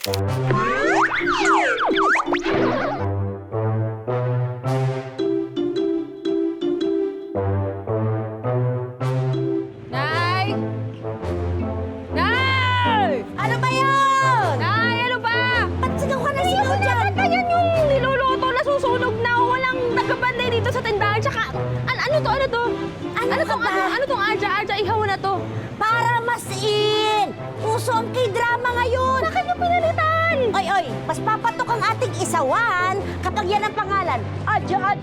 Nay! Nay! Ano ba yun? Nay, ano ba? Ba't sigaw ka na sigaw dyan? Ba't ganyan yung niluluto na susunog na walang nagkabanday dito sa tindahan? Tsaka, ano to? Ano tong arja ihaw na to? Para mas in! Uso ang K-drama ngayon! Bakit niyo pinalitan? Oy, mas papatok ang ating isawan kapag yan ang pangalan. Aja.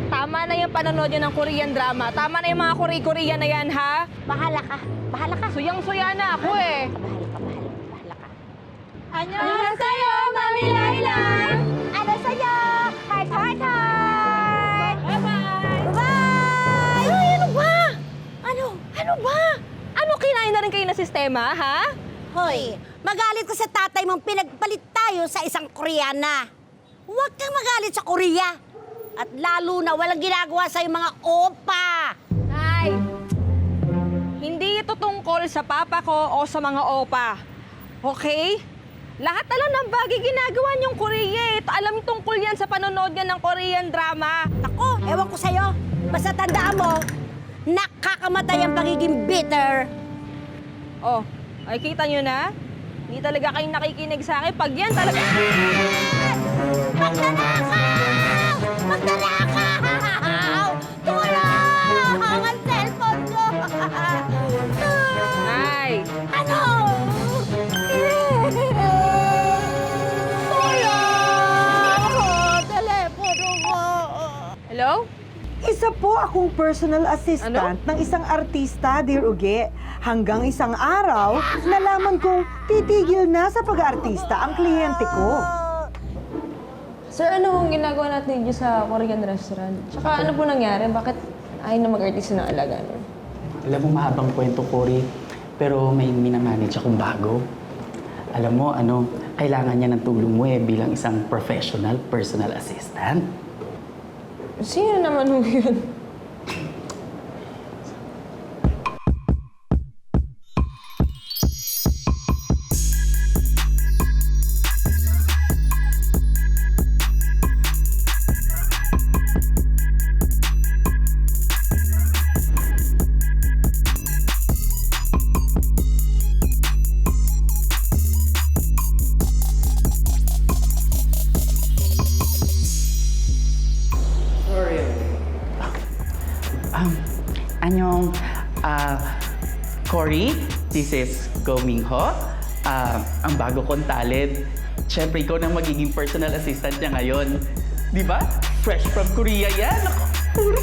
Tama na yung panonood niyo ng Korean drama. Tama na yung mga Korean na yan, ha? Bahala ka. Suyang-suya na ako eh. Bahala ka. Annyeonghaseyo, Mami Laila! Ano sa'yo? Heart. Bye-bye! Bye! Ay, ano ba? Ano ba? Ano, kinain na rin kayo na sistema, ha? Hoy, magalit ka sa tatay mong pinagpalit tayo sa isang Koreana. Huwag kang magalit sa Korea. At lalo na walang ginagawa sa'yo mga opa. Nay, hindi ito tungkol sa papa ko o sa mga opa. Okay? Lahat na lang ng bagay ginagawa niyong Korea eh. Alam tungkol yan sa panonood niya ng Korean drama. Ako, ewan ko sa'yo. Basta tandaan mo, nakakamatay ang pagiging bitter. Oh, ay kita niyo na? Hindi talaga kayo nakikinig sa akin. Pag yan talaga... Magnanakaw! Tulong! Ang cellphone ko! Nay! Ano? Tulong! Telepono ko! Hello? Isa po akong personal assistant ng isang artista, Dear Uge. Hanggang isang araw, nalaman kong titigil na sa pag-artista ang kliyente ko. Sir, ano ang ginagawa natin dito sa Korean restaurant? Tsaka ano po nangyari? Bakit ayaw na mag-artista ng alaga nun? Alam mo, mahabang kwento, Cory. Pero may minamanage akong bago. Alam mo, kailangan niya ng tulong mo bilang isang professional personal assistant. Sino naman ho yun? Anyong, Cory, this is Go Mingho. Ang bago kong talent. Siyempre, ikaw nang magiging personal assistant niya ngayon. Di ba? Fresh from Korea yan. Ako, puro.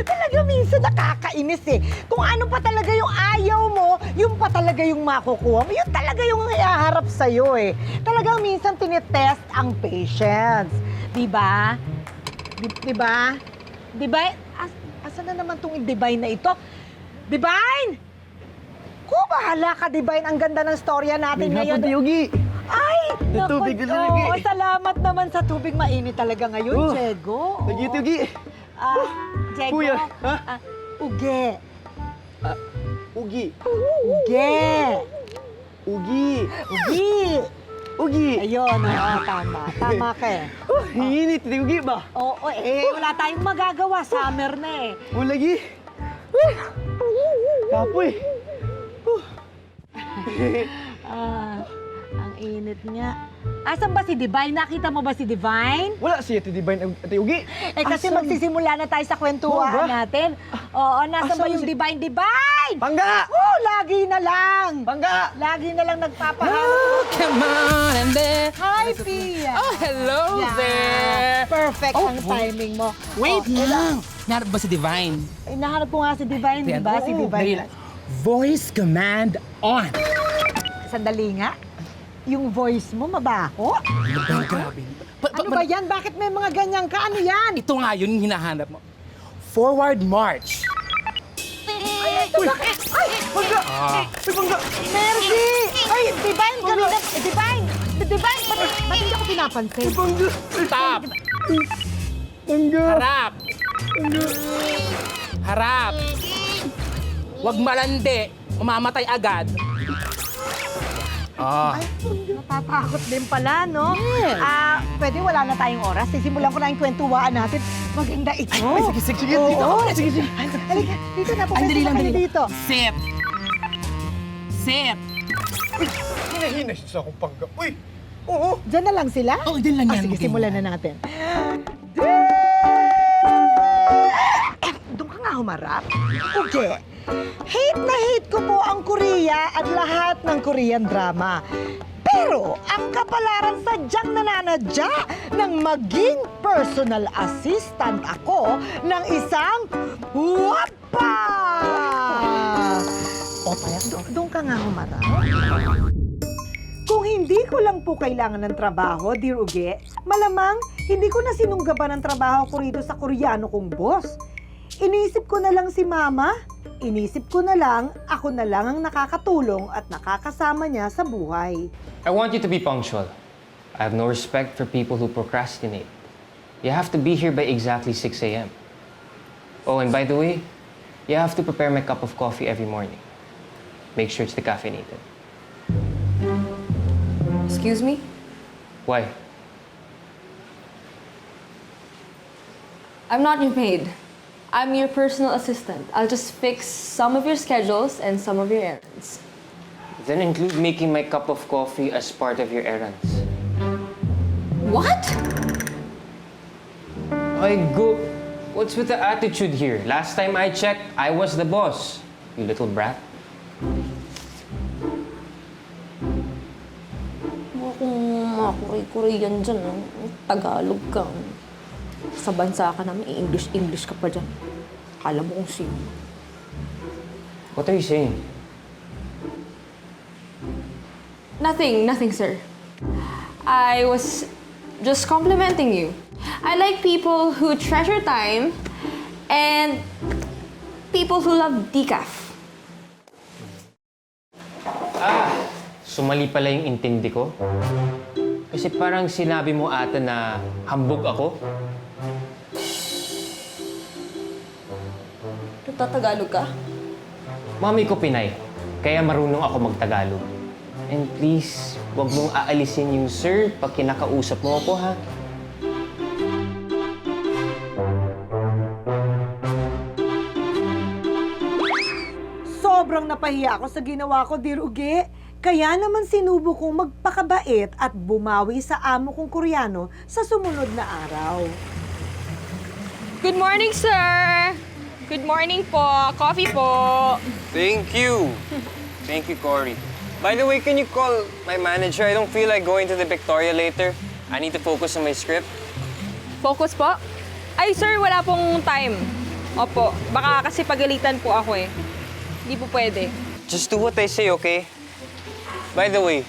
Talaga minsan nakakainis eh. Kung ano pa talaga yung ayaw mo, yung pa talaga yung makukuha mo, yun talaga yung ihaharap sa'yo eh. Talagang minsan tinitest ang patience. Diba? Diba? Diba? Asan na naman tong Divine na ito? Divine! Bahala ka, Divine. Ang ganda ng storya natin ngayon. Yugi. Ay! Tubig, naku, Yugi. oo, salamat naman sa tubig. Mainit talaga ngayon, Diego. Yugi. Diego. Kuya, ha? Uge. Ugi. Uge. Ugi. Ugi. Ugi. Ayun, oo, tama. Tama ka eh. Hinit, Ugi ba? Oo, wala tayong magagawa. Summer na eh. Ulagi. Kapoy. Ang init nga. Asan ba si Divine? Nakita mo ba si Divine? Wala siya, Ate Divine, Ate Ugi. Kasi Asan? magsisimula na tayo sa kwentuhan Oo ba? natin. Oo, nasan ba Asan yung si- Divine? Divine! Pangga! Oh, lagi na lang! Pangga! Lagi na lang nagpapahal. Come on and there. Hi, Pia! Oh, hello Yeah. there. Perfect ang timing mo. Wait Oh, lang. Nahanap ba si Divine? Inahanap ko nga si Divine, di ba? Si Oo, Divine. dali lang. Voice command on. Sandali nga. Yung voice mo mabaho? Grabe. Ano ba yan? Bakit may mga ganyan ka? Ano yan? Ito nga yun yung hinahanap mo. Forward march. Ay, bakit? Ay, Pangga! Ay, Pangga! Mercy! Ay, Divine, kanina. Divine! Divine, ba't hindi ako pinapansin? Pangga! Stop. Pangga! Harap. Harap! Huwag malandi. Mamamatay agad. Natatakot din pala, no? Pwede wala na tayong oras. Sisimulan ko na yung kwentuhaan natin. Maganda ito. Sige, Oo. dito. Sige. Halika, dito na. Andali lang, Pwede dali. dito. Sit. Sit. Hinahinas sa akong pangga. Uy! Oo! Diyan na lang sila? Oh, din lang yan. Sige, simulan na natin. Doon ka nga humarap. Okay. Hate na hate ko po ang Korea at lahat ng Korean drama. Pero ang kapalaran sadyang nananadya ng maging personal assistant ako ng isang wapa! O, doon ka nga humarap. Kung hindi ko lang po kailangan ng trabaho, Dear Uge, malamang hindi ko na sinunggaban ng trabaho ko rito sa Koreano kong boss. Inisip ko na lang si Mama, inisip ko na lang ako na lang ang nakakatulong at nakakasama niya sa buhay. I want you to be punctual. I have no respect for people who procrastinate. You have to be here by exactly 6 a.m. Oh, and by the way, you have to prepare my cup of coffee every morning. Make sure it's decaffeinated. Excuse me? Why? I'm not your maid. I'm your personal assistant. I'll just fix some of your schedules and some of your errands. Then include making my cup of coffee as part of your errands. What? I go. What's with the attitude here? Last time I checked, I was the boss. You little brat. Kung mga Korean dyan, Tagalog ka. Sa bansa ka naman, English ka pa dyan. Akala mo kung sino. What are you saying? Nothing, sir. I was just complimenting you. I like people who treasure time and people who love decaf. Sumali pala yung intindi ko. Kasi parang sinabi mo ata na hambog ako. Nagtatagalog ka? Mami ko Pinay, kaya marunong ako magtagalog. And please, wag mong aalisin yung sir pag kinakausap mo ako, ha? Sobrang napahiya ako sa ginawa ko, Dear Uge. Kaya naman sinubo kong magpakabait at bumawi sa amo kong Koreano sa sumunod na araw. Good morning, sir! Good morning po. Coffee po. Thank you. Thank you, Cory. By the way, can you call my manager? I don't feel like going to the Victoria later. I need to focus on my script. Focus po? Ay, sir, wala pong time. Opo, baka kasi pagalitan po ako eh. Hindi po pwede. Just do what I say, okay? By the way,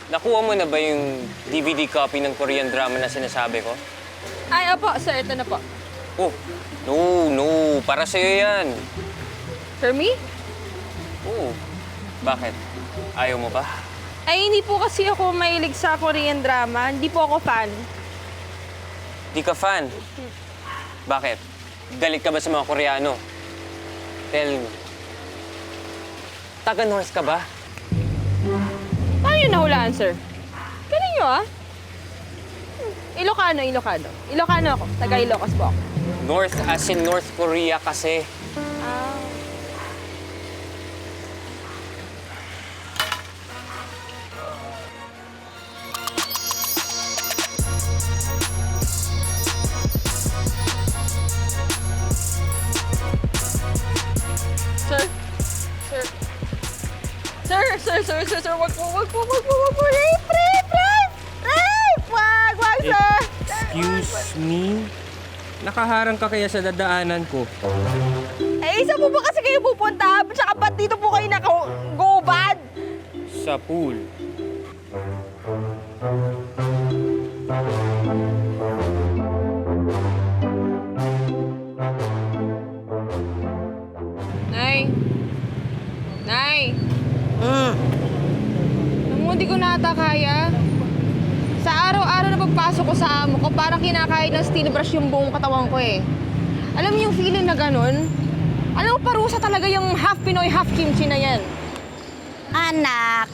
nakuha mo na ba yung DVD copy ng Korean drama na sinasabi ko? Ay, opo, sir, ito na po. Oh, no. Para sa'yo yan. For me? Oh, bakit? Ayaw mo ba? Ay, hindi po kasi ako mahilig sa Korean drama. Hindi po ako fan. Di ka fan? Bakit? Galit ka ba sa mga Koreano? Tell me. Taga-North ka ba? Paano yun nahulaan, sir? Galing nyo, ah. Ilocano. Ilocano ako. Taga-Ilocos po ako. North as in North Korea kasi. Ah. Sir, wag po. Rape! Wag, sir! Excuse me? Nakaharang ka kaya sa dadaanan ko? Eh, isa po ba kasi kayo pupunta? Tsaka ba't dito po kayo naka-go bad? Sa pool. Nay! Alam mo, di ko na ata kaya. Sa araw-araw na pagpasok ko sa amo ko, parang kinakain ng steel brush yung buong katawan ko eh. Alam mo yung feeling na ganun? Alam mo, parusa talaga yung half Pinoy, half kimchi na yan. Anak,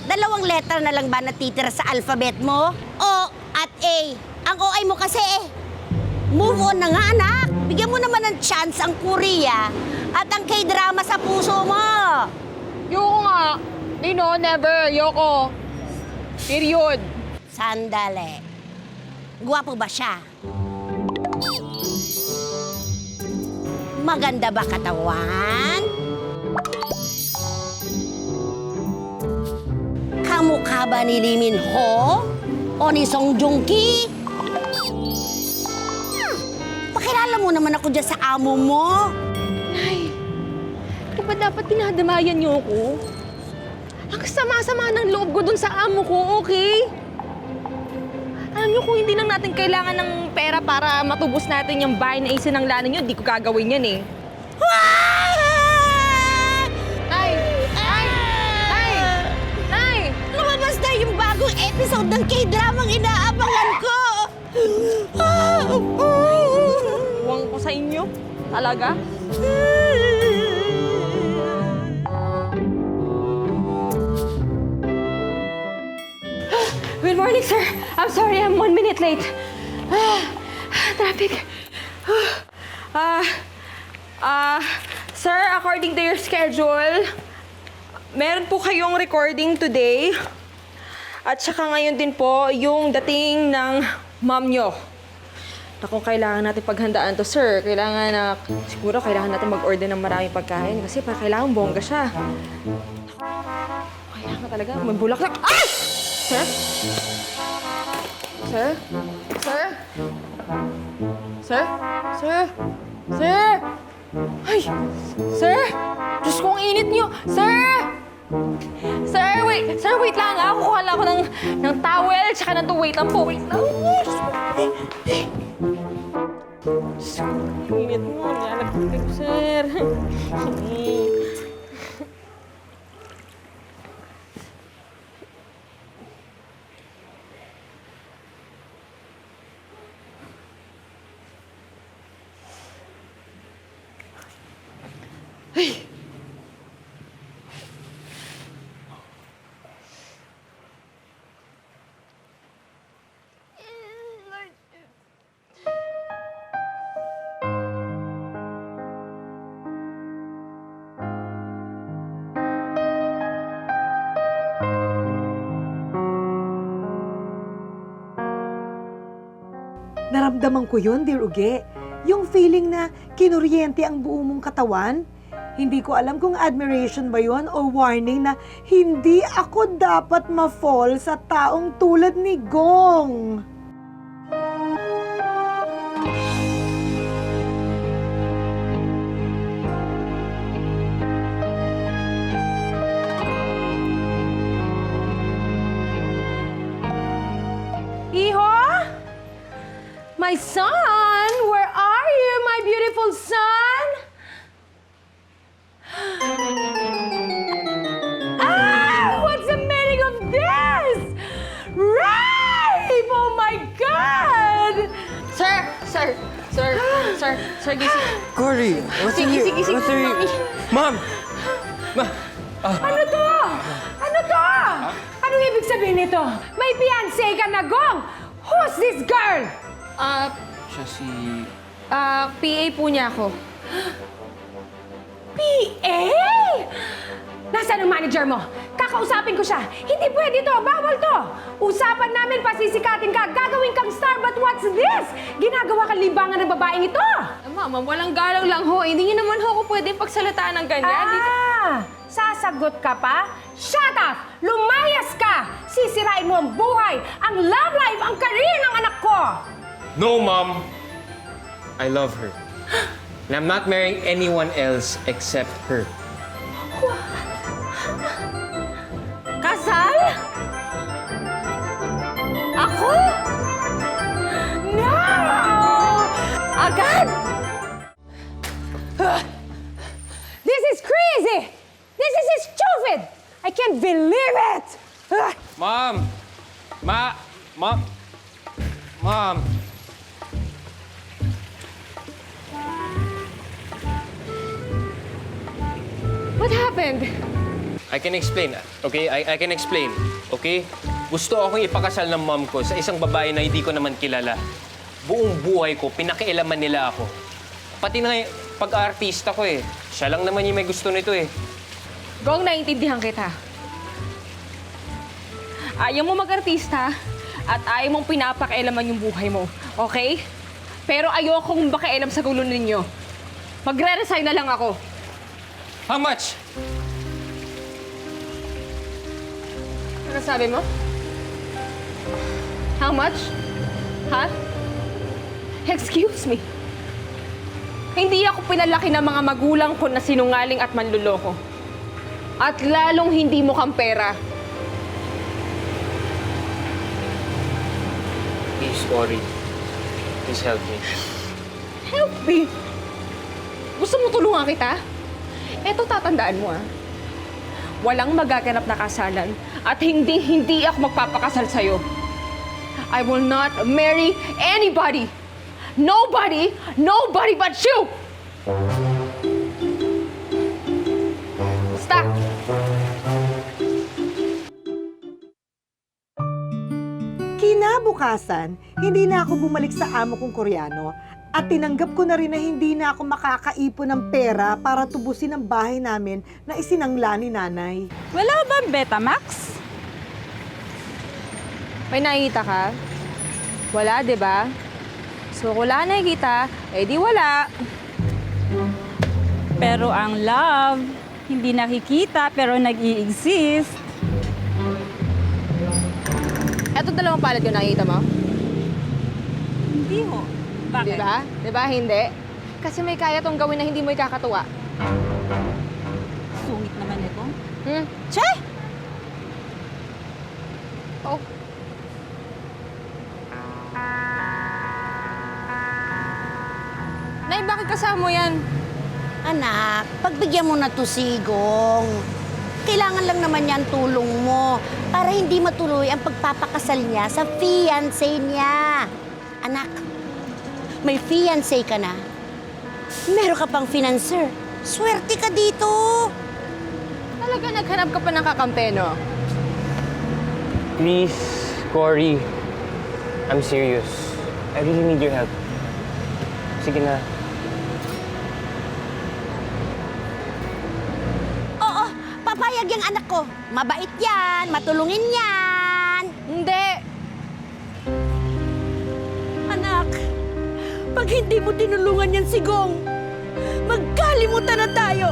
2 letter na lang ba natitira sa alphabet mo? O at A. Ang OA mo kasi eh. Move on na nga, anak. Bigyan mo naman ng chance ang Korea at ang K-drama sa puso mo. Yoko nga. Never. Yoko. Period. Sandali. Guwapo ba siya? Maganda ba katawan? Kamukha ba ni Lee Min Ho? O ni Song Joong Ki? Pakilala mo naman ako dyan sa amo mo. Ay, di ba dapat dinadamayan niyo ako? Ang sama-sama ng loob ko dun sa amo ko, okay? Alam niyo, kung hindi lang natin kailangan ng pera para matubos natin yung bahay na isinanglanan niyo, di ko gagawin yan eh. Ay! Ay! Ay! Ay! Lumabas na yung bagong episode ng K-dramang inaabangan ko! Huwag ko sa inyo. Talaga? Good morning, sir. I'm sorry, I'm 1 minute late. Traffic. Sir, according to your schedule, meron po kayong recording today. At saka ngayon din po, yung dating ng mom nyo. Na kung kailangan natin paghandaan to, sir, siguro kailangan natin mag-order ng maraming pagkain kasi kailangan bongga siya. Kailangan talaga, may bulaklak. Ay! Sir? Sir? Sir? Sir? Sir? Sir? Ay! Sir? Diyos ko, ang init niyo! Sir! Sir, wait! Sir, wait lang ah! Kukuha lang ako ng towel tsaka ng wait lang po. Wait lang! Diyos ko, ang init mo. Nilalagpag ko, sir. Naramdaman ko yun, Dear Uge. Yung feeling na kinuryente ang buo mong katawan. Hindi ko alam kung admiration ba yun o warning na hindi ako dapat ma-fall sa taong tulad ni Gong. Iho? My son? Where are you, my beautiful son? What's the meaning of this? Rape! Oh my God! Sir, gising. Cory, what's in Sige, here? What's in here? Mom! Ano to? Ano to? Anong ibig sabihin nito? May fiancé ka na, Gong! Who's this girl? Siya si... PA po niya ako. PA? Nasaan ang manager mo? Kakausapin ko siya. Hindi pwede to. Bawal to. Usapan namin, pasisikatin ka. Gagawin kang star, but what's this? Ginagawa kang libangan ng babaeng ito. Mama, walang galang lang ho. Hindi niyo naman ho ako pwedeng pagsalitaan ng ganyan. Sasagot ka pa? Shut up! Lumayas ka! Sisirain mo ang buhay, ang love life, ang career ng anak ko! No, Mom! I love her. And I'm not marrying anyone else except her. Kasal? Ako? No! Agad? This is crazy! This is stupid! I can't believe it! Mom! Mom! What happened? I can explain, okay? I can explain, okay? Gusto akong ipakasal ng mom ko sa isang babae na hindi ko naman kilala. Buong buhay ko, pinakialaman nila ako. Pati na pag-artista ko eh. Siya lang naman yung may gusto nito eh. Gong, naiintindihan kita. Ayaw mo mag-artista at ayaw mong pinapakialaman yung buhay mo, okay? Pero ayokong makialam sa gulo ninyo. Magre-resign na lang ako. How much? Ano sabi mo? How much? Ha? Excuse me. Hindi ako pinalaki ng mga magulang ko na sinungaling at manluloko. At lalong hindi mukhang pera. Please, Cory. Please help me. Help me! Gusto mo tulungan kita? Eto, tatandaan mo walang magaganap na kasalan at hindi ako magpapakasal sa'yo. I will not marry anybody! Nobody but you! Basta! Kinabukasan, hindi na ako bumalik sa amo kong Koreano at tinanggap ko na rin na hindi na ako makakaipon ng pera para tubusin ang bahay namin na isinangla ni nanay. Wala bang Betamax? May nakikita ka? Wala, di ba? So, kung wala nakikita, eh di wala. Pero ang love, hindi nakikita pero nag-i-exist. Eto dalawang palad yung nakikita mo? Hindi ho. Bakit? Di ba? Di ba? Hindi. Kasi may kaya tong gawin na hindi mo ikakatuwa. Sungit naman ito. Che! Oh. Nay, bakit kasama mo yan? Anak, pagbigyan mo na to si Gong. Kailangan lang naman yan tulong mo para hindi matuloy ang pagpapakasal niya sa fiancé niya. Anak, may fiancé ka na. Meron ka pang financer. Swerte ka dito. Talaga naghanap ka pa ng kakampi, no? Please, Cory. I'm serious. I really need your help. Sige na. Oo, papayag yung anak ko. Mabait yan, matulungin yan. Hindi. Anak, pag hindi mo tinulungan yan si Gong, magkalimutan na tayo.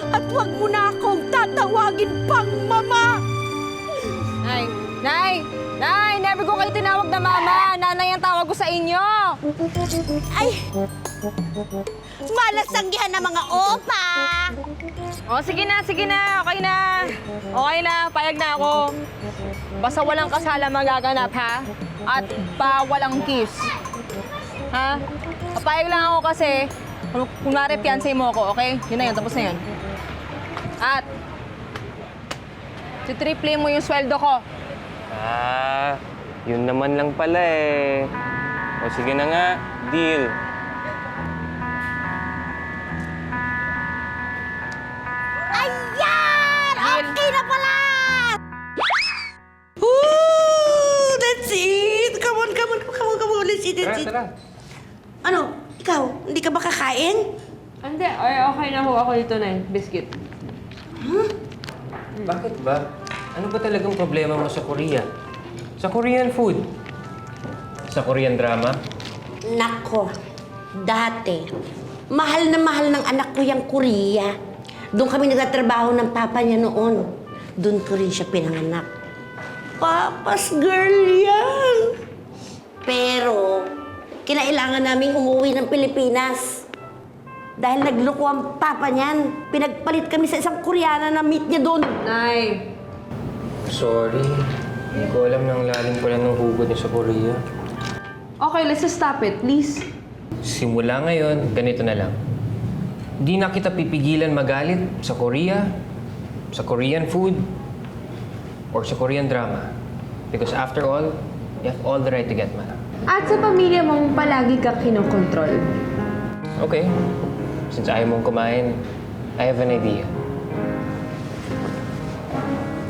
At huwag mo na akong tatawagin pang mama. Nay! Nay! Nay! Never ko kayo tinawag na mama! Nanay ang tawag ko sa inyo! Ay, malasanggihan ng mga opa. O, sige na, sige na. Okay na. Okay na, payag na ako. Basta walang kasala magaganap, ha? At bawal ang kiss. Ha? Papayag lang ako kasi kunwari fiancé mo ako, okay? Yun na yun, tapos na yun. At titriple mo yung sweldo ko. Ah, yun naman lang pala eh. O sige na nga, deal. Ayan! Okay na pala! Ooh, that's it! Come on. Let's eat. Tara. Ano? Ikaw, hindi ka ba kakain? Hindi, okay na ho ako dito na biscuit. Bakit ba? Ano ba talagang problema mo sa Korea? Sa Korean food? Sa Korean drama? Nako, dati, mahal na mahal ng anak ko yung Korea. Doon kami nagtatrabaho ng papa niya noon. Doon ko rin siya pinanganak. Papa's girl yan! Pero, kinailangan naming umuwi ng Pilipinas. Dahil nagloko ang papa niyan. Pinagpalit kami sa isang Koreana na meet niya doon. Nay! Sorry. Hindi ko alam nang lalim pala ng hugot niya sa Korea. Okay, let's just stop it, please. Simula ngayon, ganito na lang. Di na kita pipigilan magalit sa Korea, sa Korean food, or sa Korean drama. Because after all, you have all the right to get mad. At sa pamilya mong palagi ka kinokontrol. Okay. Since ayaw mong kumain, I have an idea.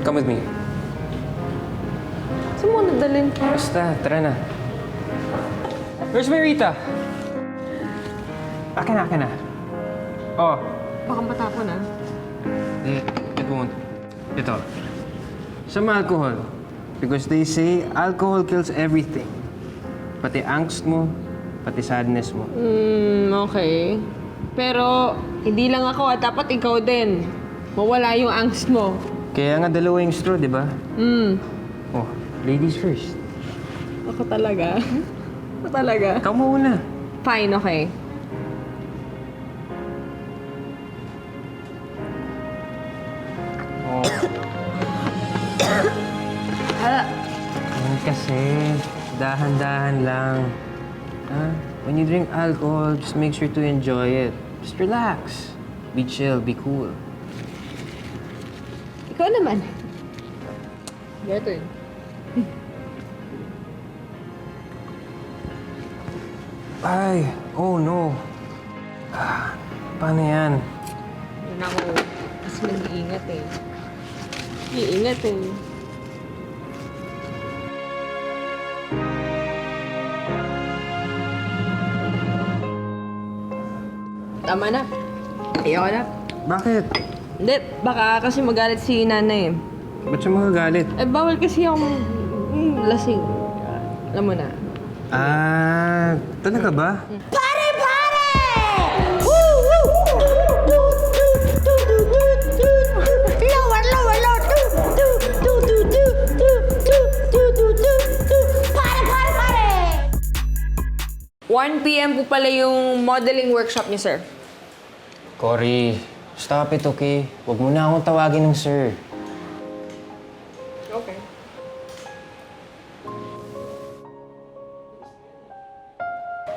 Come with me. Saan mo nadalhin? Basta, tara na. Where's my Rita? Akin na. Oh. Baka matapon ah. It won't. Ito. Some alcohol. Because they say alcohol kills everything. Pati angst mo, pati sadness mo. Okay. Pero, hindi lang ako at dapat ikaw din. Mawala yung angst mo. Kaya nga dalawa yung straw, di ba? Oh, ladies first. Ako talaga. Ako talaga. Ikaw mauna. Fine, okay. Oh. Yan kasi, dahan-dahan lang. When you drink alcohol, just make sure to enjoy it. Just relax. Be chill, be cool. Ikaw naman. Beto yun. Ay, oh no. Paano yan? Yun ako. Mas mag-iingat eh. Iingat eh. Tama na. Ayoko na. Bakit? Hindi, baka kasi magalit si nanay eh. Ba't siya magagalit? Eh, bawal kasi akong lasing. Alam mo na. Ah, talaga ba? Pare! Woo! Woo! Lower! Pare! 1 p.m. po pala yung modeling workshop niyo, sir. Cory, stop it, okay? Huwag mo na akong tawagin ng sir. Okay.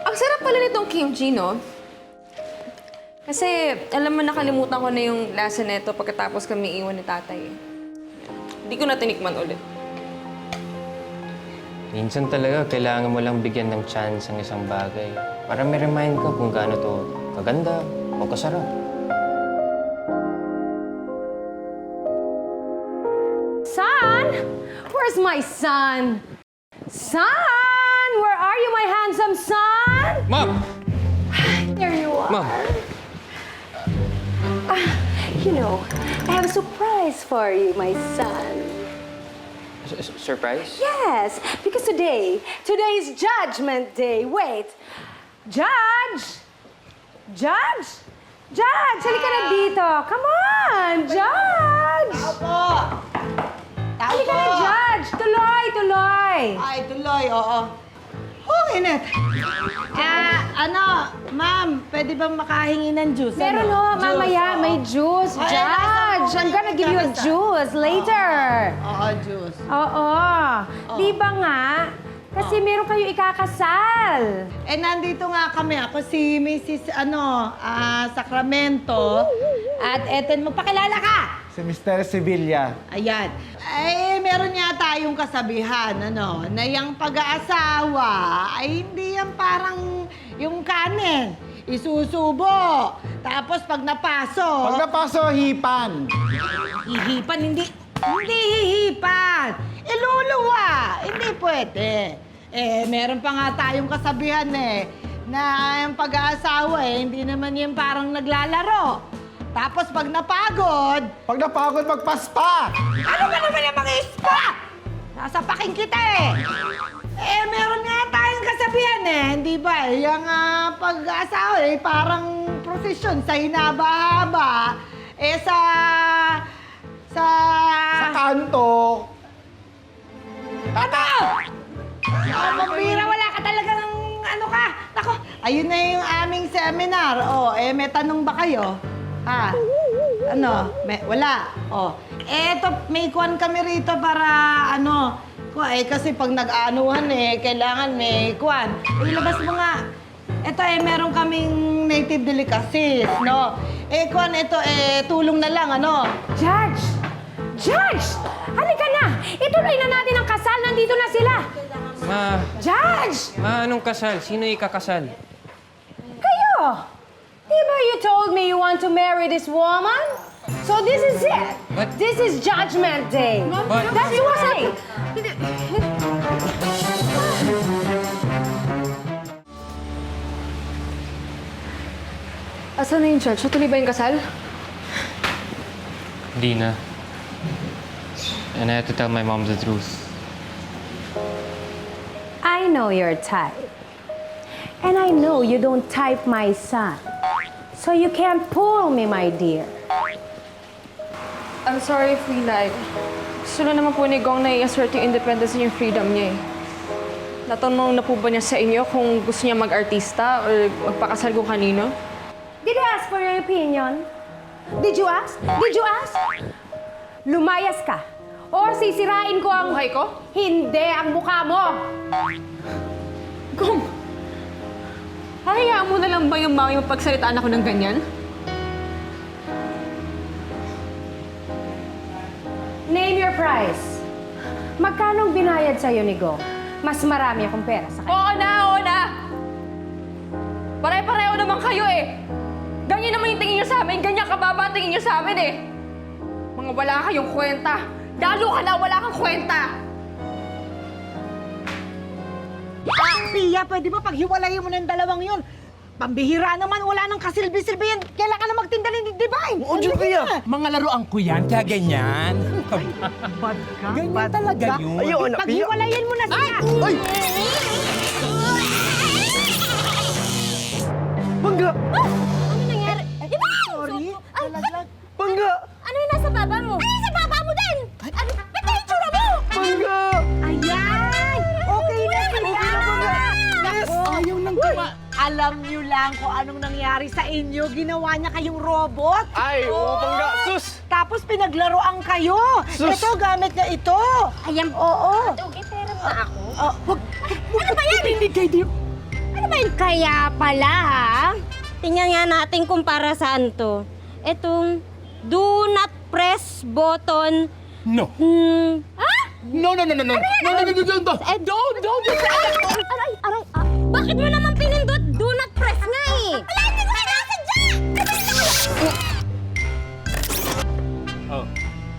Ang sarap pala nitong kimchi, no? Kasi, alam mo, nakalimutan ko na yung lasa nito pagkatapos kami iwan ni tatay. Hindi ko na tinikman ulit. Minsan talaga, kailangan mo lang bigyan ng chance ang isang bagay para may remind ka kung gaano to kaganda o kasarap. Son? Where's my son? Son! Where are you, my handsome son? Mom! There you are. Mom! You know, I have a surprise for you, my son. Surprise? Yes, because today is Judgment Day. Wait, Judge! Judge! Judge, halika na dito. Come on, Judge! Halika na, Judge. Tuloy. Ay, tuloy, oo. Oh, init. Ma'am, pwede bang makahingi ng juice? Meron Ano? ho, Juice, mamaya oo. may juice, Ay, Judge. nasa I'm gonna give you a Nasa. juice later. Oo, juice. Oo. Di ba nga? Kasi meron kayo ikakasal. Eh, nandito nga kami. Ako si Mrs. Sacramento. At eto, magpakilala ka! Si Mr. Sevilla. Ayan. Eh, meron nga tayong kasabihan, na yung pag-aasawa ay hindi yan parang yung kanin. Isusubo. Tapos pag napasok... Pag napaso, hipan. Hihipan, hindi hihipan. Iluluwa. Hindi pwede. Eh, meron pa nga tayong kasabihan na yung pag-aasawa hindi naman yung parang naglalaro. Tapos pag napagod, Pag napagod, magpaspa. ano ba naman yung mga ispa? Nasapakin kita Eh, meron nga tayong kasabihan hindi ba? Yung pag-aasawa parang prosesyon sa hinaba-haba. Sa Kanto. Ano? Pambira, wala ka talagang Nako, ayun na yung aming seminar. May tanong ba kayo? Ha? Wala. Eto, may kuwan kami rito para kasi pag nag-aanuhan kailangan may kuwan. Ilabas mo nga. Ito meron kaming native delicacies, no? Kuwan, ito tulong na lang, Judge! Judge! Halika na! Ituloy na natin ang kasal. Nandito na sila. Judge! Anong kasal? Sino ikakasal? Kayo! Di ba you told me you want to marry this woman? So this is it. This is Judgment Day. That's why. Asan na yung church? Natuloy ba yung kasal? Hindi na. And I had to tell my mom the truth. I know your type. And I know you don't type my son. So you can't pull me, my dear. I'm sorry if we lied. Gusto na naman po ni Gong na i-assert yung independence and yung freedom niya eh. Natanong na po ba niya sa inyo kung gusto niya mag-artista or magpakasal kung kanino? Did I ask for your opinion? Did you ask? Did you ask? Lumayas ka. O sisirain ko ang... Buhay ko? Hindi, ang mukha mo. Gong! Hahayaan mo na lang ba yung mami mapagsalitaan ako ng ganyan? Name your price. Magkano ang binayad sa'yo ni Go? Mas marami akong pera sa kanya. Oo na! Pare-pareho naman kayo eh! Ganyan naman yung tingin niyo sa amin, ganyan kababa ang tingin niyo sa amin eh! Mga wala kayong kwenta! Lalo ka na wala kang kwenta! Pia, pwede ba paghiwalayin mo ng dalawang yun? Pambihira naman, wala nang kasilbi-silbi yan. Kailangan na magtinda ni Divine. Oo, Diyos Pia. Mga laruan ko yan, kaya ganyan. Bad ka, Ganyan bad talaga ka. yun. Ayun, Pia. Paghiwalayin mo na sila. Ay! Bangga! Ano nangyari? Sorry. Nalaglag. Bangga! Ano yung nasa baba mo? Ano yung sa baba mo din? Ano? Ba't na yung tsura mo? Bangga! Ayan! Okay na sila! Yes! Ayaw nang tuma. Alam niyo lang kung anong nangyari sa inyo. Ginawa niya kayong robot. Ay, oo, Bangga! Sus! Tapos pinaglaruan kayo. Sus! Ito, gamit niya ito. Ayan. Oo. Okay, pera mo na ako. Ano ba yan? Binigay din. Ano ba yun? Kaya pala, ha? Tingnan nga natin kung para saan to. Etong do not press button. No. Ah? No. No. Don't. Aray. Bakit mo naman pinindot? Do not press nga eh. Wala, hindi ko sinasadya! Oh,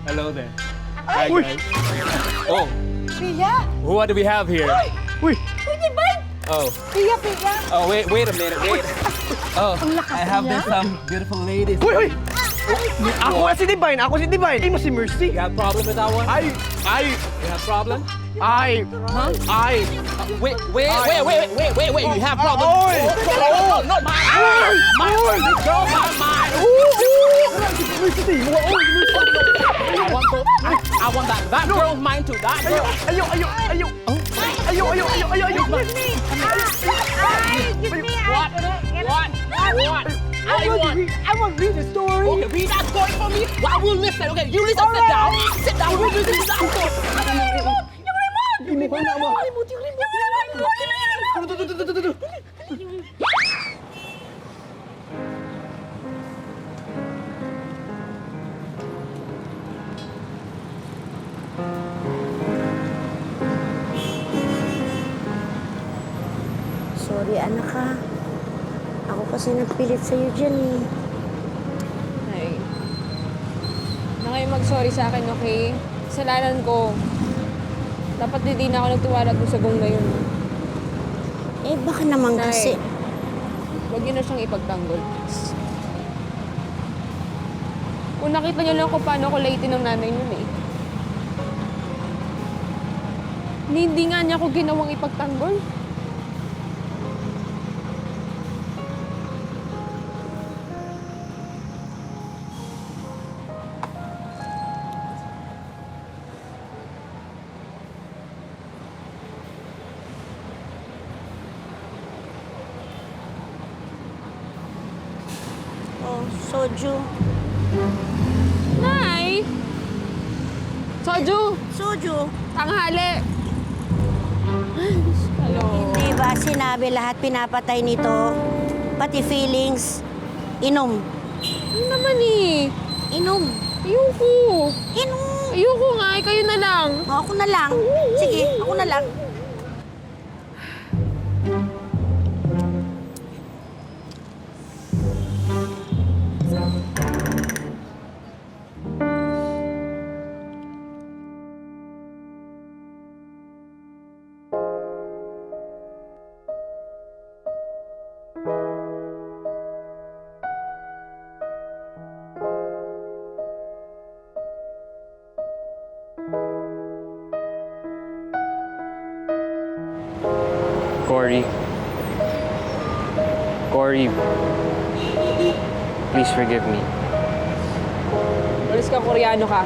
hello there. Ay! Uy! Oh, Pia! what do we have here? Uy! Oh, Pia! oh, wait a minute, wait. Oh, I have this beautiful ladies. Uy! Ako nga si Divine! Ako si Divine! Ay mo si Mercy! You have problem with that one? Ay! You have problem? Ay! Ay! Wait. You have problem? Oy! Oh, not mine. Oy! Girl, not mine. I want that girl's mine too. That girl. Ayaw! What? I want to read the story. Okay, read that story for me. I will listen. Okay, you listen. Sit down. Sit down. You listen to that story. Sorry, anak ha. Ako kasi nagpilit sa'yo dyan eh. Ay. Na kayo mag-sorry sa akin, okay? Kasalanan ko. Dapat hindi na ako nagtiwala doon sa Gong na yun. Eh, baka naman Nay. kasi... Huwag niyo na siyang ipagtanggol. Kung nakita niyo lang kung paano ako late ng nanay niyo eh. Hindi nga niya ako ginawang ipagtanggol. Oh, soju. Nay! Soju! Soju. Tanghali! Hello. Hindi ba sinabi lahat pinapatay nito? Pati feelings. Inom. Ano naman eh? Inom. Ayoko. Inom. Ayoko nga, eh, kayo na lang. O, ako na lang. Sige, ako na lang. Cory, please forgive me. Malis ka, Koreano ka.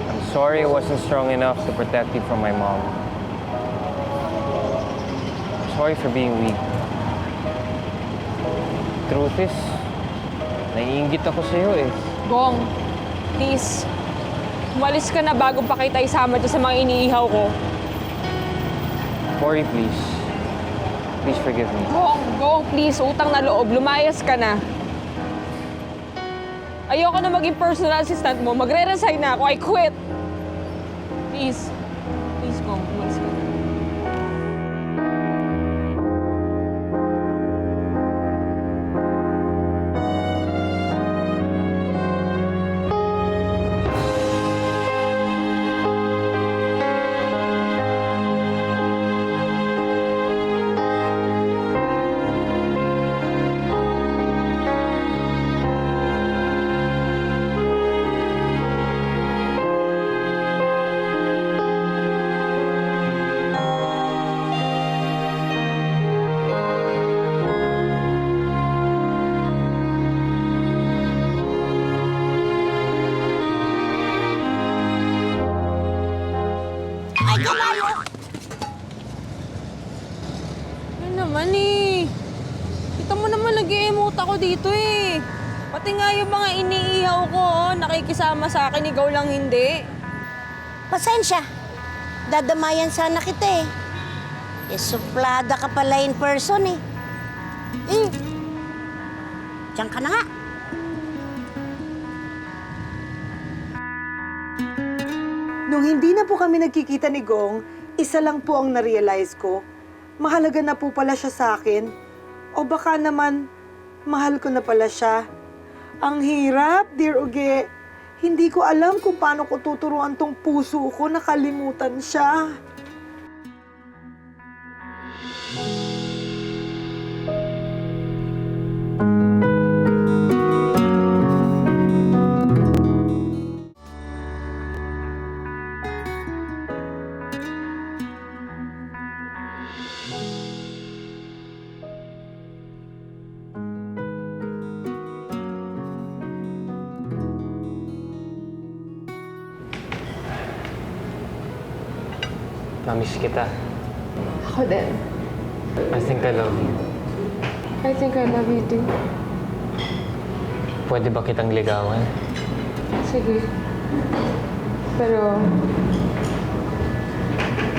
I'm sorry I wasn't strong enough to protect you from my mom. I'm sorry for being weak. Truth is, naiinggit ako sa'yo eh. Gong, please. Umalis ka na bago pa kita isama dyan sa mga iniihaw ko. Cory, please. Please forgive me. Gong, please. Utang na loob. Lumayas ka na. Ayoko na maging personal assistant mo. Magre-resign na ako. I quit. Please. Please, Gong. Umalis ka na. Ay, kabayo! Ano naman eh. Kita mo naman nag-i-emote ako dito eh. Pati nga yung mga iniihaw ko, nakikisama sa akin, ikaw lang hindi. Pasensya. Dadamayan sana kita eh. Suplada ka pala in person eh. Diyan ka na nga. Nung hindi na po kami nagkikita ni Gong, isa lang po ang na-realize ko. Mahalaga na po pala siya sa akin. O baka naman, mahal ko na pala siya. Ang hirap, dear Uge. Hindi ko alam kung paano ko tuturuan tong puso ko na kalimutan siya. Namiss kita. Ako din. I think I love you. I think I love you too. Pwede ba kitang ligawan? Sige. Pero,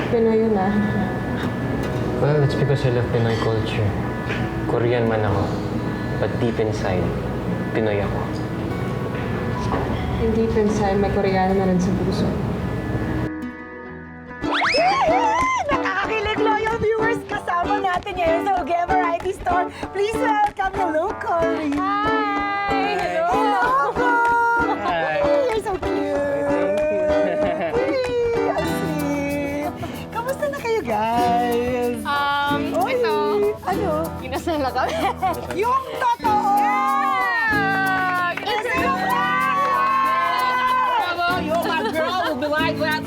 Pinoy yun ah. Well, that's because I love Pinoy culture. Korean man ako, but deep inside, Pinoy ako. Hindi pensay, may Koreano na rin sa puso. Nakakakilig, loyal viewers! Kasama natin ngayon sa Uge Variety Store. Please welcome the Cory. Hi! Hello! Hello, Gong! Hi. You're so cute! Uy, ang sweet! Kamusta na kayo, guys? Uy, ito. Ano? Kinasal na kami. Yung totoo! You're my girl. We'll be like that.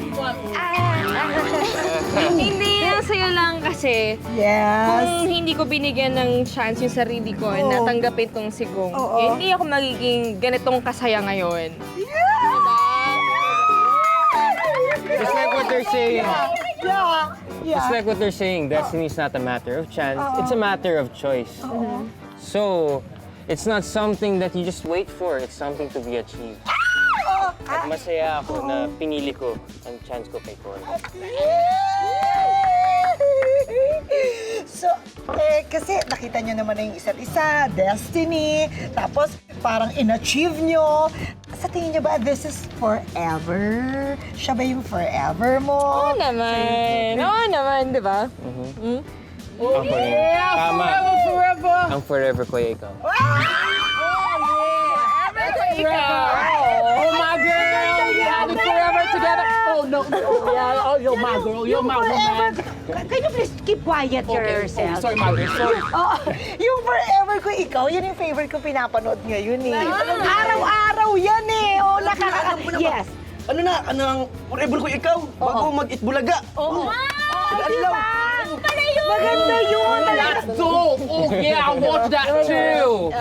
Hindi, sa'yo lang kasi. Yes. Kung hindi ko binigyan ng chance yung sarili ko na tanggapin tong si Gong, Oo. eh, hindi ako magiging ganitong kasaya ngayon. Just like what they're saying. Yeah. Just like what they're saying, destiny is not a matter of chance. It's a matter of choice. So, it's not something that you just wait for. It's something to be achieved. At masaya ako na pinili ko ang chance ko kay Cory. So, kasi nakita nyo naman na yung isa't isa, destiny, tapos parang in-achieve nyo. Sa tingin nyo ba, this is forever? Siya ba yung forever mo? Oo naman. Oo naman, di ba? Ako rin. Tama. Forever. Ang forever ko ay ikaw. Oh, my girl. We'll be forever together. Oh, no. Yeah. Oh, you're my girl. You're my woman. Can you please keep quiet yourself? Oh, sorry, my girl. Sorry. Oh, yung forever ko ikaw, yun yung favorite ko pinapanood ngayon eh. Araw-araw yan eh. Oh, Yes. ano na, kanang forever ko ikaw, bago mag-itbulaga. Oo. Adlaw. Maganda yun. Let's go! Oh yeah, I watch that too!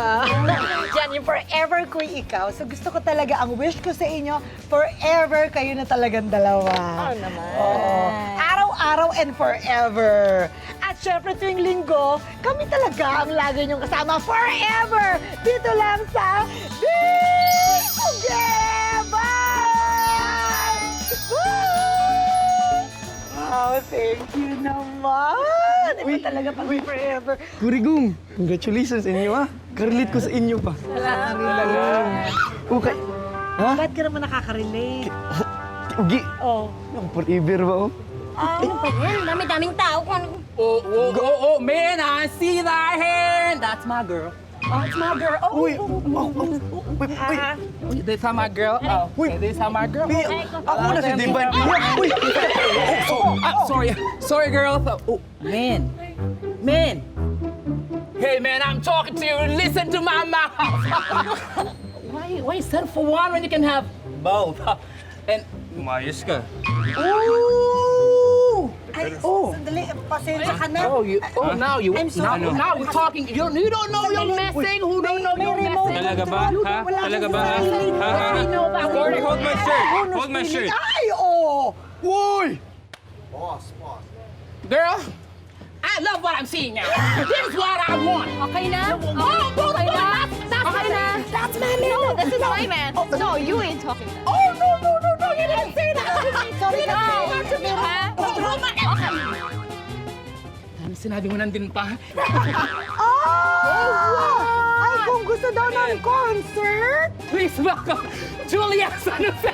Yan, yung forever ko ikaw. So gusto ko talaga, ang wish ko sa inyo, forever kayo na talagang dalawa. Oo naman. Oo. Araw-araw and forever. At syempre tuwing linggo, kami talaga ang lagi niyong kasama forever. Dito lang sa Wow, thank you naman. Iba talaga pag forever. Gurigong, congratulations sa inyo ha. Karelate ko sa inyo pa. Okay. Ha? Ba't ka naman nakaka-relate? Ugi. Oh. Ang forever ba oh? Ano pa yan? Dami-daming tao. Oh, man, I see that hand. That's my girl. Oh, it's my girl. Oh, Uy, Uy, this is my girl. Uy, this is my girl. Ako na si Diban. Uy, sorry, girl. Oh, man. Hey, man, I'm talking to you. Listen to my mouth. Why settle for one when you can have both? And Umayos ka. Ay, sandali. Pasensya ka na. now you I'm sorry. now you're talking. You don't know you're messing. Who don't know you're messing? Talaga ba? Ha? Talaga ba? Ha? Corey, hold my shirt. Hold my shirt. Ay, oh. Uy! Boss. Girl, I love what I'm seeing now. This is what I want. Okay na? Okay na? Okay na? That's my man. No, this is my man. No, you ain't talking to Oh, no, you didn't say that. Sorry na. ha? Ano sinabi mo nandun pa? Ay, kung gusto daw ng concert. Please welcome Julia Sanusi.